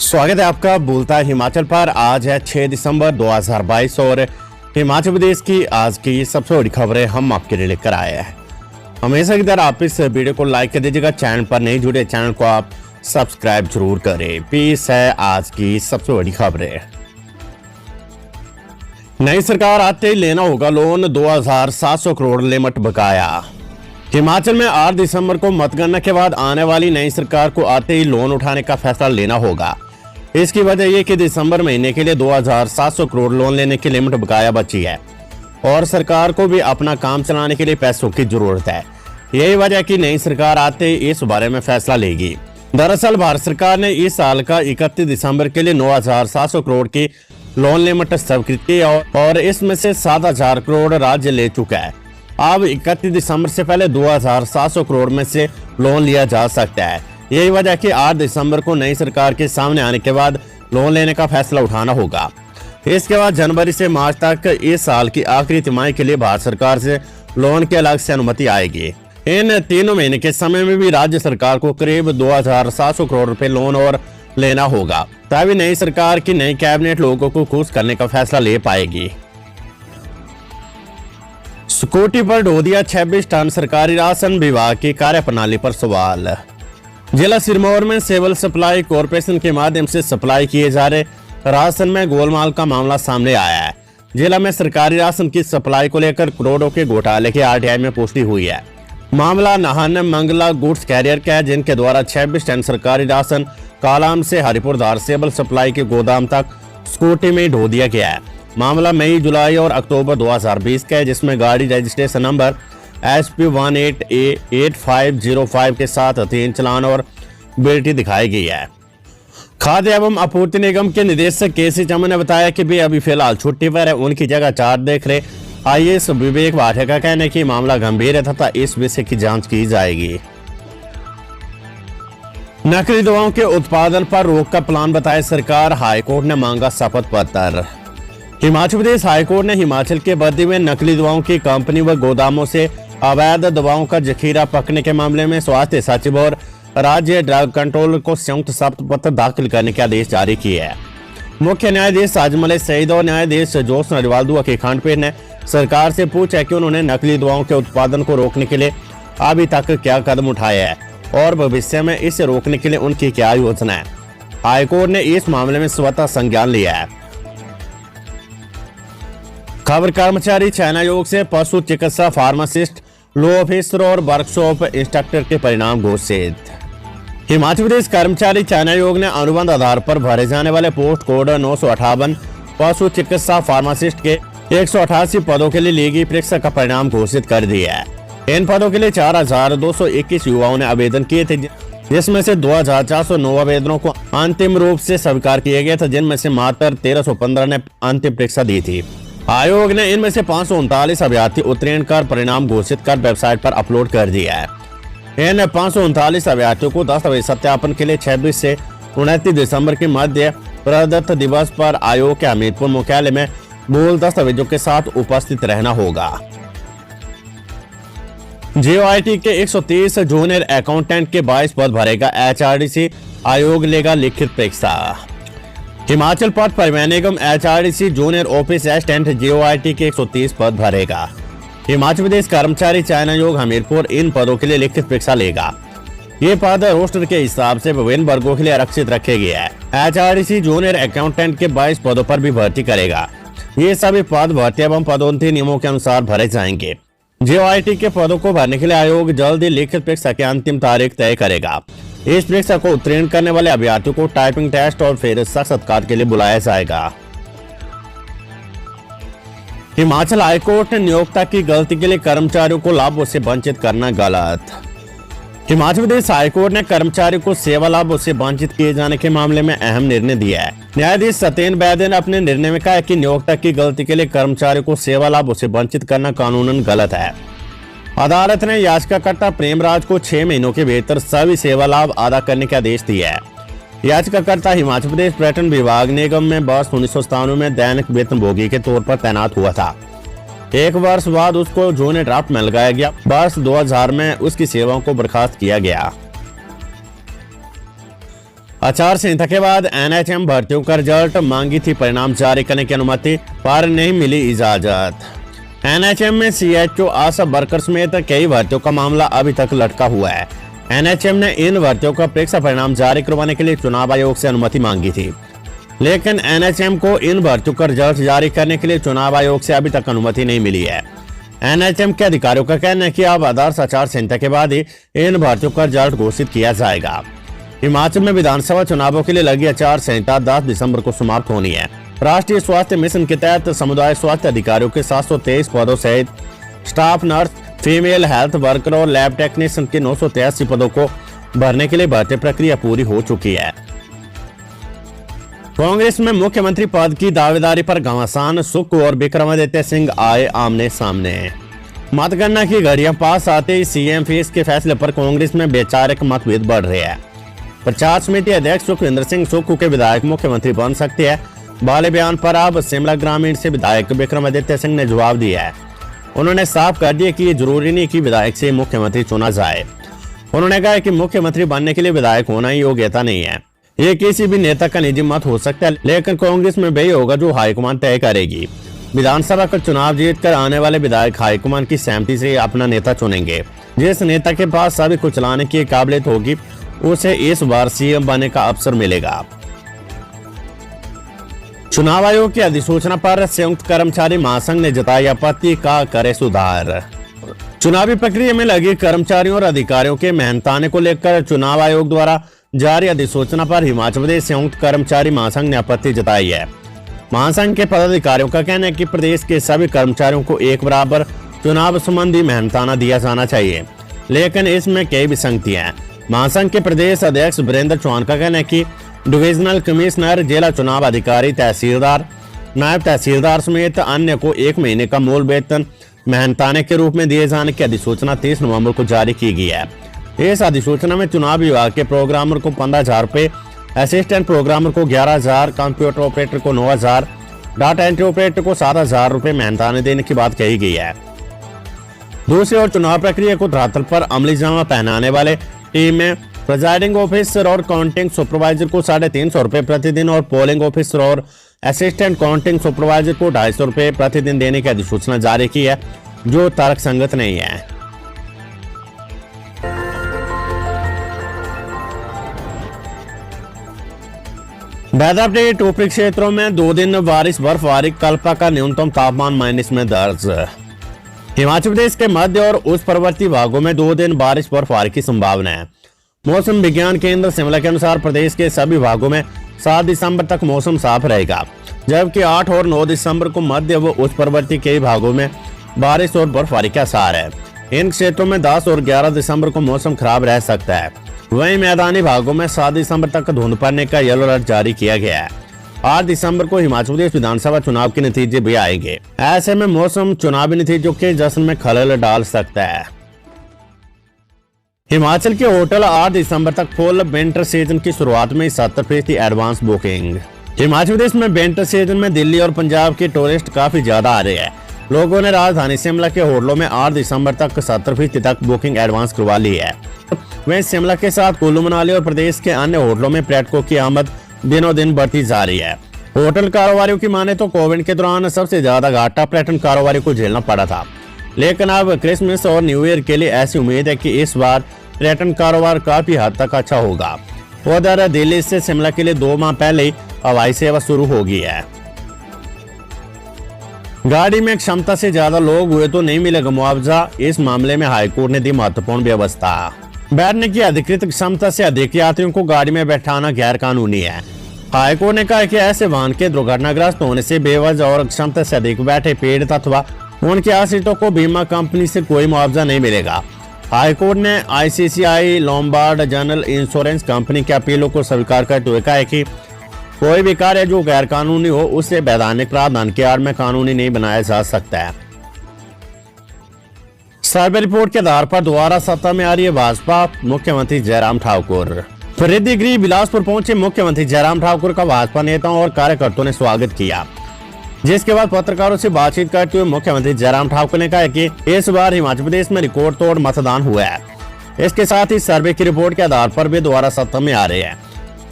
स्वागत है आपका बोलता है हिमाचल पर। आज है 6 दिसंबर 2022 और हिमाचल प्रदेश की आज की सबसे बड़ी खबरें हम आपके लिए लेकर आए हैं। हमेशा की तरह आप इस वीडियो को लाइक कर दीजिएगा। चैनल पर नहीं जुड़े चैनल को आप सब्सक्राइब जरूर करें। पेश है आज की सबसे बड़ी खबरें। नई सरकार आते ही लेना होगा लोन, 2700 करोड़ लिमिट बकाया। हिमाचल में 8 दिसंबर को मतगणना के बाद आने वाली नई सरकार को आते ही लोन उठाने का फैसला लेना होगा। इसकी वजह यह कि दिसंबर महीने के लिए 2700 करोड़ लोन लेने की लिमिट बकाया बची है और सरकार को भी अपना काम चलाने के लिए पैसों की जरूरत है। यही वजह कि नई सरकार आते ही इस बारे में फैसला लेगी। दरअसल भारत सरकार ने इस साल का 31 दिसंबर के लिए 9700 करोड़ की लोन लिमिट स्वीकृत की और इसमें से 7000 करोड़ राज्य ले चुका है। अब 31 दिसंबर से पहले 2700 करोड़ में से लोन लिया जा सकता है। यही वजह कि 8 दिसंबर को नई सरकार के सामने आने के बाद लोन लेने का फैसला उठाना होगा। इसके बाद जनवरी से मार्च तक इस साल की आखिरी तिमाही के लिए भारत सरकार से लोन की अलग से अनुमति आएगी। इन तीनों महीने के समय में भी राज्य सरकार को करीब 2700 करोड़ रुपए लोन और लेना होगा, तभी नई सरकार की नई कैबिनेट लोगों को खुश करने का फैसला ले पाएगी। स्कूटी पर ढो दिया 26 टन, सरकारी राशन विभाग की कार्यप्रणाली पर सवाल। जिला सिरमौर में सिविल सप्लाई कॉरपोरेशन के माध्यम से सप्लाई किए जा रहे राशन में गोलमाल का मामला सामने आया है। जिला में सरकारी राशन की सप्लाई को लेकर करोड़ों के घोटाले की आरटीआई में पुष्टि हुई है। मामला नाहन मंगला गुड्स कैरियर का है, जिनके द्वारा 26 टन सरकारी राशन कालाम से हरिपुरधार सिविल सप्लाई के गोदाम तक स्कूटी में ढो दिया गया है। मामला मई, जुलाई और अक्टूबर 2020 का है, जिसमें गाड़ी रजिस्ट्रेशन नंबर SP18A8505 के साथ 3 चालान और बिल्टी दिखाई गई है। खाद्य एवं आपूर्ति निगम के निदेशक केसी चमन ने बताया कि वे अभी फिलहाल छुट्टी पर है। उनकी जगह 4 देख रहे IAS विवेक भाटिया का कहना है कि मामला गंभीर है तथा इस विषय की जांच की जाएगी। नकली दवाओं के उत्पादन पर रोक का प्लान बताए सरकार, हाईकोर्ट ने मांगा शपथ पत्र। हिमाचल प्रदेश हाईकोर्ट ने हिमाचल के बद्दी में नकली दवाओं की कंपनी व गोदामों से अवैध दवाओं का जखीरा पकड़ने के मामले में स्वास्थ्य सचिव और राज्य ड्रग कंट्रोल को संयुक्त शपथ पत्र दाखिल करने के आदेश जारी किए हैं। मुख्य न्यायाधीश साजमल सईद और न्यायाधीश जोश नरिवाल दुआ की खंडपीठ ने सरकार से पूछा कि उन्होंने नकली दवाओं के उत्पादन को रोकने के लिए अभी तक क्या कदम उठाए हैं और भविष्य में इसे रोकने के लिए उनकी क्या योजना है। हाईकोर्ट ने इस मामले में स्वतः संज्ञान लिया है। खबर कर्मचारी चयन आयोग से पशु चिकित्सा, फार्मासिस्ट, लॉ ऑफिसर और वर्कशॉप इंस्ट्रक्टर के परिणाम घोषित। हिमाचल प्रदेश कर्मचारी चयन आयोग ने अनुबंध आधार पर भरे जाने वाले पोस्ट कोड 958 पशु चिकित्सा फार्मासिस्ट के 188 पदों के लिए ली गई परीक्षा का परिणाम घोषित कर दिया है। इन पदों के लिए 4221 युवाओं ने आवेदन किए थे, जिसमें से 2409 आवेदनों को अंतिम रूप से स्वीकार किया गया था, जिनमें से मात्र 1315 ने अंतिम परीक्षा दी थी। आयोग ने इनमें से 539 अभ्यर्थी उत्तीर्ण कर परिणाम घोषित कर वेबसाइट पर अपलोड कर दिया है। इन 539 अभ्यर्थियों को दस्तावेज सत्यापन के लिए 26 से 29 दिसंबर के मध्य प्रदत्त दिवस पर आयोग के हमीरपुर मुख्यालय में मूल दस्तावेजों के साथ उपस्थित रहना होगा। JOIT के 130 जूनियर अकाउंटेंट के 22 पद भरेगा HRDC, आयोग लेगा लिखित परीक्षा। हिमाचल पथ परिवहन निगम HRDC junior office assistant JOIT के 130 पद भरेगा। हिमाचल प्रदेश कर्मचारी चयन आयोग हमीरपुर इन पदों के लिए लिखित परीक्षा लेगा। ये पद रोस्टर के हिसाब से विभिन्न वर्गों के लिए आरक्षित रखे गए हैं। HRDC जूनियर अकाउंटेंट के 22 पदों पर भी भर्ती करेगा। ये सभी पद भर्ती एवं पदोन्नति नियमों के अनुसार भरे जाएंगे। JOIT के पदों को भरने के लिए आयोग जल्द ही लिखित परीक्षा की अंतिम तारीख तय करेगा। इस परीक्षा को उत्तीर्ण करने वाले अभ्यर्थियों को टाइपिंग टेस्ट और फिर साक्षात्कार के लिए बुलाया जाएगा। हिमाचल हाईकोर्ट ने नियोक्ता की गलती के लिए कर्मचारियों को लाभों से वंचित करना गलत। हिमाचल प्रदेश हाईकोर्ट ने कर्मचारियों को सेवा लाभों से वंचित किए जाने के मामले में अहम निर्णय दिया है। न्यायाधीश सत्येंद्र वैद्य ने अपने निर्णय में कहा है कि नियोक्ता की गलती के लिए कर्मचारियों को सेवा लाभों से वंचित करना कानूनन गलत है। अदालत ने याचिकाकर्ता प्रेमराज को 6 महीनों के भीतर सभी सेवा लाभ अदा करने के आदेश दिए है। याचिकाकर्ता हिमाचल प्रदेश पर्यटन विभाग निगम में वर्ष 1997 में दैनिक वेतनभोगी के तौर पर तैनात हुआ था। 1 वर्ष बाद उसको जूनियर ड्राफ्ट में लगाया गया। वर्ष 2000 में उसकी सेवाओं को बर्खास्त किया गया। आचार संहिता के बाद एनएचएम भर्तियों का रिजल्ट मांगी थी परिणाम जारी करने की अनुमति पर नहीं मिली इजाजत। एनएचएम में सीएचओ आशा वर्कर समेत कई भर्तियों का मामला अभी तक लटका हुआ है। एनएचएम ने इन भर्तियों का परीक्षा परिणाम जारी करवाने के लिए चुनाव आयोग से अनुमति मांगी थी, लेकिन एनएचएम को इन भर्तियों का रिजल्ट जारी करने के लिए चुनाव आयोग से अभी तक अनुमति नहीं मिली है। एनएचएम के अधिकारियों का कहना है कि अब आदर्श आचार संहिता के बाद ही इन भर्तियों का रिजल्ट घोषित किया जाएगा। हिमाचल में विधानसभा चुनावों के लिए लगी आचार संहिता 10 दिसंबर को समाप्त होनी है। राष्ट्रीय स्वास्थ्य मिशन के तहत समुदाय स्वास्थ्य अधिकारियों के 723 पदों सहित staff nurse, female health worker और लैब टेक्नीशियन के 983 पदों को भरने के लिए भर्ती प्रक्रिया पूरी हो चुकी है। कांग्रेस में मुख्यमंत्री पद की दावेदारी पर घमासान, सुख और विक्रमादित्य सिंह आए आमने सामने। मतगणना की घड़ियां पास आते ही सीएम फीस के फैसले पर कांग्रेस में वैचारिक मतभेद बढ़ रहे हैं। प्रचार समिति अध्यक्ष सुखविंदर सिंह सुक्खू के विधायक मुख्यमंत्री बन सकते हैं वाले बयान पर अब शिमला ग्रामीण से विधायक विक्रमादित्य सिंह ने जवाब दिया है। उन्होंने साफ कर दिया कि ये जरूरी नहीं कि विधायक से मुख्यमंत्री चुना जाए। उन्होंने कहा कि मुख्यमंत्री बनने के लिए विधायक होना ही योग्यता नहीं है। ये किसी भी नेता का निजी मत हो सकता है, लेकिन कांग्रेस में वही होगा जो हाईकमान तय करेगी। विधानसभा का चुनाव जीतकर आने वाले विधायक हाईकमान की सहमति से अपना नेता चुनेंगे। जिस नेता के पास सभी को चलाने की काबिलियत होगी उसे इस बार सीएम बनने का अवसर मिलेगा। चुनाव आयोग की अधिसूचना पर संयुक्त कर्मचारी महासंघ ने जताई आपत्ति, का करे सुधार। चुनावी प्रक्रिया में लगे कर्मचारियों और अधिकारियों के मेहनताने को लेकर चुनाव आयोग द्वारा जारी अधिसूचना पर हिमाचल प्रदेश संयुक्त कर्मचारी महासंघ ने आपत्ति जताई है। महासंघ के पदाधिकारियों का कहना है कि प्रदेश के सभी कर्मचारियों को एक बराबर चुनाव संबंधी मेहनताना दिया जाना चाहिए, लेकिन इसमें कई विसंगतियां हैं। महासंघ के प्रदेश अध्यक्ष वीरेंद्र चौहान का कहना है कि डिविजनल कमिश्नर, जिला चुनाव अधिकारी, तहसीलदार, नायब तहसीलदार समेत अन्य को 1 महीने का मूल वेतन मेहनताने के रूप में दिए जाने की अधिसूचना 30 नवंबर को जारी की गई है। इस अधिसूचना में चुनाव विभाग के प्रोग्रामर को 15,000 रुपए, असिस्टेंट प्रोग्रामर को 11,000, कंप्यूटर ऑपरेटर को 9,000, डाटा एंट्री ऑपरेटर को 7,000 रुपए मेहनताने देने की बात कही गई है। दूसरी ओर चुनाव प्रक्रिया को धरातल पर अमली जामा पहनाने वाले टीम में प्रिजाइडिंग ऑफिसर और काउंटिंग सुपरवाइजर को 350 रुपए प्रतिदिन और पोलिंग ऑफिसर और असिस्टेंट काउंटिंग सुपरवाइजर को 250 रुपए प्रतिदिन देने की अधिसूचना जारी की है, जो तर्कसंगत नहीं है। Weather update. ऊपरी क्षेत्रों में 2 दिन बारिश बर्फबारी, कल्पा का न्यूनतम तापमान माइनस में दर्ज। हिमाचल प्रदेश के मध्य और उस पर्वतीय भागों में 2 दिन बारिश बर्फबारी की संभावना है। मौसम विज्ञान केंद्र शिमला के अनुसार प्रदेश के सभी भागों में 7 दिसंबर तक मौसम साफ रहेगा, जबकि 8 और 9 दिसंबर को मध्य व उच्च पर्वतीय कई भागों में बारिश और बर्फबारी का आसार है। इन क्षेत्रों में 10 और 11 दिसंबर को मौसम खराब रह सकता है। वहीं मैदानी भागों में 7 दिसंबर तक धुंध पड़ने का येलो अलर्ट जारी किया गया है। 8 दिसंबर को हिमाचल प्रदेश विधानसभा चुनाव के नतीजे भी आएंगे। ऐसे में मौसम चुनावी नतीजों के जश्न में खलल डाल सकता है। हिमाचल के होटल 8 दिसंबर तक फुल विंटर सीजन की शुरुआत में 70% एडवांस बुकिंग। हिमाचल प्रदेश में विंटर सीजन में दिल्ली और पंजाब के टूरिस्ट काफी ज्यादा आ रहे हैं। लोगों ने राजधानी शिमला के होटलों में 8 दिसंबर तक 70% तक बुकिंग एडवांस करवा ली है। वहीं शिमला के साथ कुल्लू मनाली और प्रदेश के अन्य होटलों में पर्यटकों की आमद दिनों दिन बढ़ती जा रही है। होटल कारोबारियों की माने तो कोविड के दौरान सबसे ज्यादा घाटा पर्यटन कारोबारियों को झेलना पड़ा था, लेकिन अब क्रिसमस और न्यू ईयर के लिए ऐसी उम्मीद है कि इस बार पर्यटन कारोबार काफी हद तक अच्छा होगा। उधर दिल्ली से शिमला के लिए 2 माह पहले ही हवाई सेवा शुरू हो गई है। गाड़ी में क्षमता से ज्यादा लोग हुए तो नहीं मिलेगा मुआवजा, इस मामले में हाईकोर्ट ने दी महत्वपूर्ण व्यवस्था। बैठने की अधिकृत क्षमता से अधिक यात्रियों को गाड़ी में बैठाना गैर कानूनी है। हाईकोर्ट ने कहा कि ऐसे वाहन के दुर्घटनाग्रस्त होने से बेवजह और क्षमता से अधिक बैठे पीड़ित अथवा उनके आश्रितों को बीमा कंपनी से कोई मुआवजा नहीं मिलेगा। हाईकोर्ट ने ICICI Lombard general insurance company की अपीलों को स्वीकार करते हुए कहा है कि कोई भी कार्य जो गैर कानूनी हो उसे वैधानिक प्रावधान की आड़ में कानूनी नहीं बनाया जा सकता है। सर्वे रिपोर्ट के आधार पर दोबारा सत्ता में आ रही है भाजपा, मुख्यमंत्री जयराम ठाकुर। फरीदी गृह बिलासपुर पहुंचे मुख्यमंत्री जयराम ठाकुर का भाजपा नेताओं और कार्यकर्ताओं ने स्वागत किया, जिसके बाद पत्रकारों से बातचीत करते हुए मुख्यमंत्री जयराम ठाकुर ने कहा कि इस बार हिमाचल प्रदेश में रिकॉर्ड तोड़ मतदान हुआ है। इसके साथ ही सर्वे की रिपोर्ट के आधार पर भी दोबारा सत्ता में आ रहे हैं।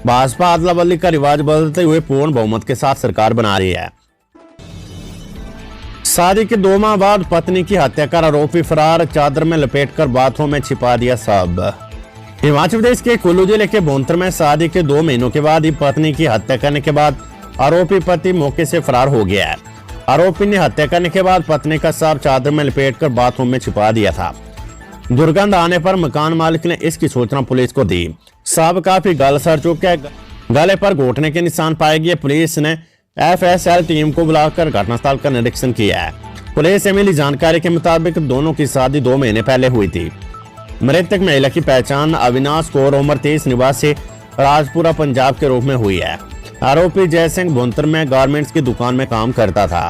भाजपा अदला बदली का रिवाज बदलते हुए पूर्ण बहुमत के साथ सरकार बना रही है। शादी के 2 माह बाद पत्नी की हत्या कर आरोपी फरार, चादर में लपेटकर बाथरूम में छिपा दिया सब। हिमाचल प्रदेश के कुल्लू जिले के भुंतर में शादी के 2 महीनों के बाद ही पत्नी की हत्या करने के बाद आरोपी पति मौके से फरार हो गया है। आरोपी ने हत्या करने के बाद पत्नी का शव चादर में लपेटकर बाथरूम में छिपा दिया था। दुर्गंध आने पर मकान मालिक ने इसकी सूचना पुलिस को दी। शव काफी गल सड़ चुका है, गले पर घोटने के निशान पाए गए। पुलिस ने FSL टीम को बुलाकर घटनास्थल का निरीक्षण किया है। पुलिस से मिली जानकारी के मुताबिक दोनों की शादी 2 महीने पहले हुई थी। मृतक महिला की पहचान अविनाश कौर, उम्र 30, निवासी राजपुरा, पंजाब के रूप में हुई है। आरोपी जय सिंह भुंतर में गारमेंट्स की दुकान में काम करता था।